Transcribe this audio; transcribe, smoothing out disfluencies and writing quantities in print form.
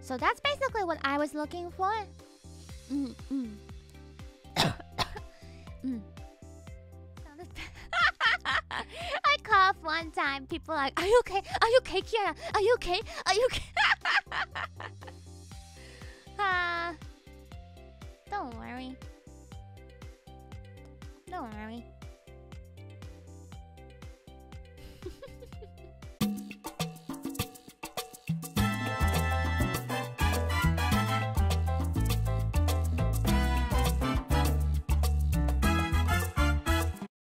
So that's basically what I was looking for. I cough one time. People are like, "Are you okay? Are you okay, Kiara? Are you okay? Are you okay?" Don't worry. Don't worry.